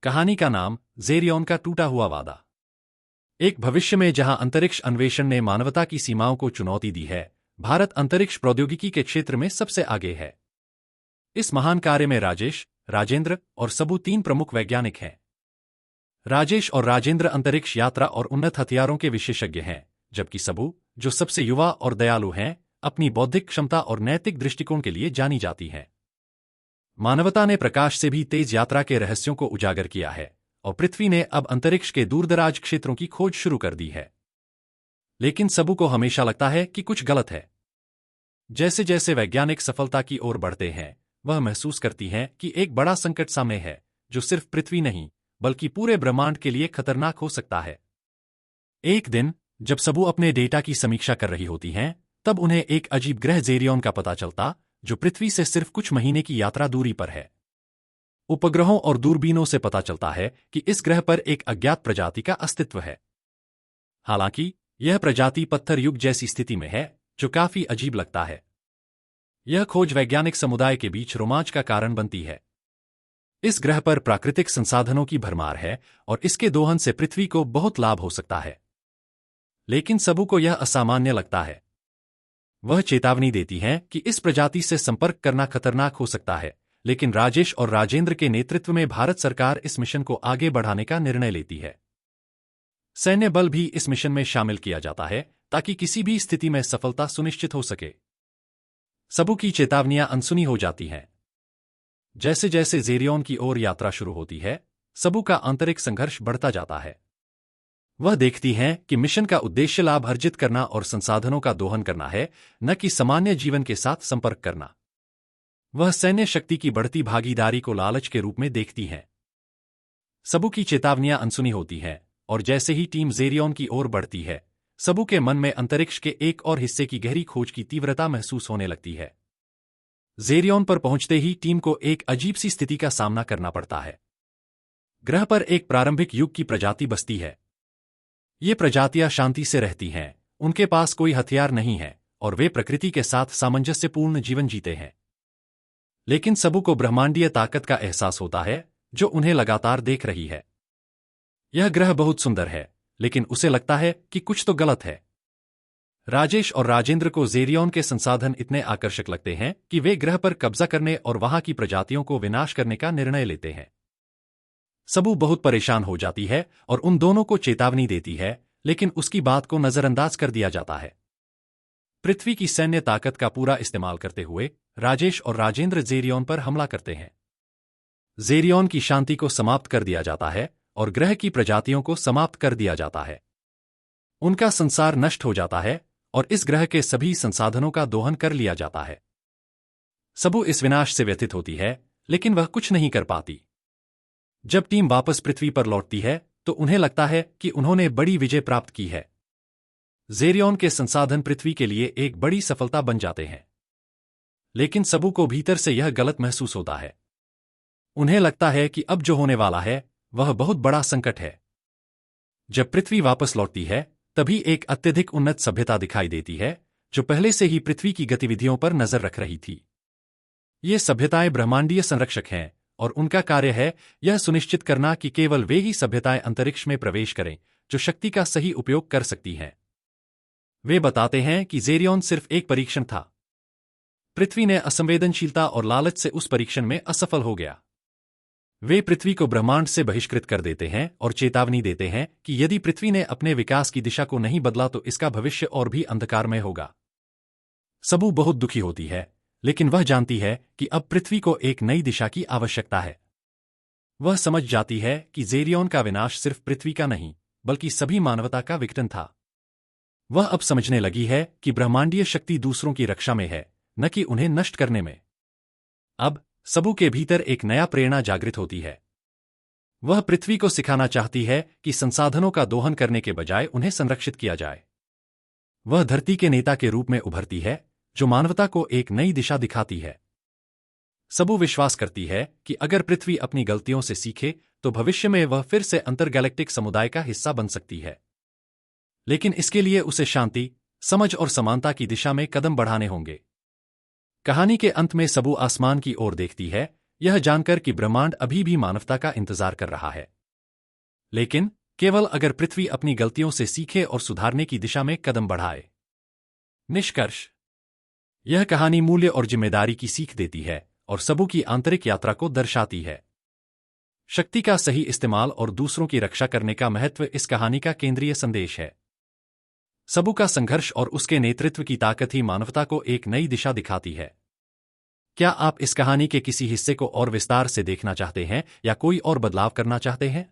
कहानी का नाम ज़ेरियॉन का टूटा हुआ वादा। एक भविष्य में जहां अंतरिक्ष अन्वेषण ने मानवता की सीमाओं को चुनौती दी है, भारत अंतरिक्ष प्रौद्योगिकी के क्षेत्र में सबसे आगे है। इस महान कार्य में राजेश, राजेंद्र और सबू तीन प्रमुख वैज्ञानिक हैं। राजेश और राजेंद्र अंतरिक्ष यात्रा और उन्नत हथियारों के विशेषज्ञ हैं, जबकि सबू, जो सबसे युवा और दयालु हैं, अपनी बौद्धिक क्षमता और नैतिक दृष्टिकोण के लिए जानी जाती हैं। मानवता ने प्रकाश से भी तेज यात्रा के रहस्यों को उजागर किया है और पृथ्वी ने अब अंतरिक्ष के दूरदराज क्षेत्रों की खोज शुरू कर दी है। लेकिन सबू को हमेशा लगता है कि कुछ गलत है। जैसे जैसे वैज्ञानिक सफलता की ओर बढ़ते हैं, वह महसूस करती हैं कि एक बड़ा संकट सामने है, जो सिर्फ पृथ्वी नहीं, बल्कि पूरे ब्रह्मांड के लिए खतरनाक हो सकता है। एक दिन, जब सबू अपने डेटा की समीक्षा कर रही होती हैं, तब उन्हें एक अजीब ग्रह ज़ेरियॉन का पता चलता, जो पृथ्वी से सिर्फ कुछ महीने की यात्रा दूरी पर है। उपग्रहों और दूरबीनों से पता चलता है कि इस ग्रह पर एक अज्ञात प्रजाति का अस्तित्व है। हालांकि यह प्रजाति पत्थर युग जैसी स्थिति में है, जो काफी अजीब लगता है। यह खोज वैज्ञानिक समुदाय के बीच रोमांच का कारण बनती है। इस ग्रह पर प्राकृतिक संसाधनों की भरमार है और इसके दोहन से पृथ्वी को बहुत लाभ हो सकता है। लेकिन सबू को यह असामान्य लगता है। वह चेतावनी देती हैं कि इस प्रजाति से संपर्क करना खतरनाक हो सकता है, लेकिन राजेश और राजेंद्र के नेतृत्व में भारत सरकार इस मिशन को आगे बढ़ाने का निर्णय लेती है। सैन्य बल भी इस मिशन में शामिल किया जाता है, ताकि किसी भी स्थिति में सफलता सुनिश्चित हो सके। सबू की चेतावनियां अनसुनी हो जाती हैं। जैसे जैसे ज़ेरियॉन की ओर यात्रा शुरू होती है, सबू का आंतरिक संघर्ष बढ़ता जाता है। वह देखती हैं कि मिशन का उद्देश्य लाभ अर्जित करना और संसाधनों का दोहन करना है, न कि सामान्य जीवन के साथ संपर्क करना। वह सैन्य शक्ति की बढ़ती भागीदारी को लालच के रूप में देखती हैं। सबू की चेतावनियां अनसुनी होती हैं, और जैसे ही टीम ज़ेरियॉन की ओर बढ़ती है, सबू के मन में अंतरिक्ष के एक और हिस्से की गहरी खोज की तीव्रता महसूस होने लगती है। ज़ेरियॉन पर पहुंचते ही टीम को एक अजीब सी स्थिति का सामना करना पड़ता है। ग्रह पर एक प्रारंभिक युग की प्रजाति बसती है। ये प्रजातियां शांति से रहती हैं, उनके पास कोई हथियार नहीं है और वे प्रकृति के साथ सामंजस्यपूर्ण जीवन जीते हैं। लेकिन सबू को ब्रह्मांडीय ताकत का एहसास होता है, जो उन्हें लगातार देख रही है। यह ग्रह बहुत सुंदर है, लेकिन उसे लगता है कि कुछ तो गलत है। राजेश और राजेंद्र को ज़ेरियॉन के संसाधन इतने आकर्षक लगते हैं कि वे ग्रह पर कब्जा करने और वहां की प्रजातियों को विनाश करने का निर्णय लेते हैं। सबू बहुत परेशान हो जाती है और उन दोनों को चेतावनी देती है, लेकिन उसकी बात को नजरअंदाज कर दिया जाता है। पृथ्वी की सैन्य ताकत का पूरा इस्तेमाल करते हुए राजेश और राजेंद्र ज़ेरियॉन पर हमला करते हैं। ज़ेरियॉन की शांति को समाप्त कर दिया जाता है और ग्रह की प्रजातियों को समाप्त कर दिया जाता है। उनका संसार नष्ट हो जाता है और इस ग्रह के सभी संसाधनों का दोहन कर लिया जाता है। सबू इस विनाश से व्यथित होती है, लेकिन वह कुछ नहीं कर पाती। जब टीम वापस पृथ्वी पर लौटती है, तो उन्हें लगता है कि उन्होंने बड़ी विजय प्राप्त की है। ज़ेरियॉन के संसाधन पृथ्वी के लिए एक बड़ी सफलता बन जाते हैं। लेकिन सबू को भीतर से यह गलत महसूस होता है। उन्हें लगता है कि अब जो होने वाला है, वह बहुत बड़ा संकट है। जब पृथ्वी वापस लौटती है, तभी एक अत्यधिक उन्नत सभ्यता दिखाई देती है, जो पहले से ही पृथ्वी की गतिविधियों पर नजर रख रही थी। ये सभ्यताएं ब्रह्मांडीय संरक्षक हैं, और उनका कार्य है यह सुनिश्चित करना कि केवल वे ही सभ्यताएं अंतरिक्ष में प्रवेश करें जो शक्ति का सही उपयोग कर सकती हैं। वे बताते हैं कि ज़ेरियॉन सिर्फ एक परीक्षण था। पृथ्वी ने असंवेदनशीलता और लालच से उस परीक्षण में असफल हो गया। वे पृथ्वी को ब्रह्मांड से बहिष्कृत कर देते हैं और चेतावनी देते हैं कि यदि पृथ्वी ने अपने विकास की दिशा को नहीं बदला तो इसका भविष्य और भी अंधकारमय होगा। सबू बहुत दुखी होती है, लेकिन वह जानती है कि अब पृथ्वी को एक नई दिशा की आवश्यकता है। वह समझ जाती है कि ज़ेरियॉन का विनाश सिर्फ पृथ्वी का नहीं, बल्कि सभी मानवता का विघटन था। वह अब समझने लगी है कि ब्रह्मांडीय शक्ति दूसरों की रक्षा में है, न कि उन्हें नष्ट करने में। अब सबू के भीतर एक नया प्रेरणा जागृत होती है। वह पृथ्वी को सिखाना चाहती है कि संसाधनों का दोहन करने के बजाय उन्हें संरक्षित किया जाए। वह धरती के नेता के रूप में उभरती है, जो मानवता को एक नई दिशा दिखाती है। सबू विश्वास करती है कि अगर पृथ्वी अपनी गलतियों से सीखे, तो भविष्य में वह फिर से अंतरगैलेक्टिक समुदाय का हिस्सा बन सकती है। लेकिन इसके लिए उसे शांति, समझ और समानता की दिशा में कदम बढ़ाने होंगे। कहानी के अंत में सबू आसमान की ओर देखती है, यह जानकर कि ब्रह्मांड अभी भी मानवता का इंतजार कर रहा है, लेकिन केवल अगर पृथ्वी अपनी गलतियों से सीखे और सुधारने की दिशा में कदम बढ़ाए। निष्कर्ष: यह कहानी मूल्य और जिम्मेदारी की सीख देती है और सबू की आंतरिक यात्रा को दर्शाती है। शक्ति का सही इस्तेमाल और दूसरों की रक्षा करने का महत्व इस कहानी का केंद्रीय संदेश है। सबू का संघर्ष और उसके नेतृत्व की ताकत ही मानवता को एक नई दिशा दिखाती है। क्या आप इस कहानी के किसी हिस्से को और विस्तार से देखना चाहते हैं या कोई और बदलाव करना चाहते हैं?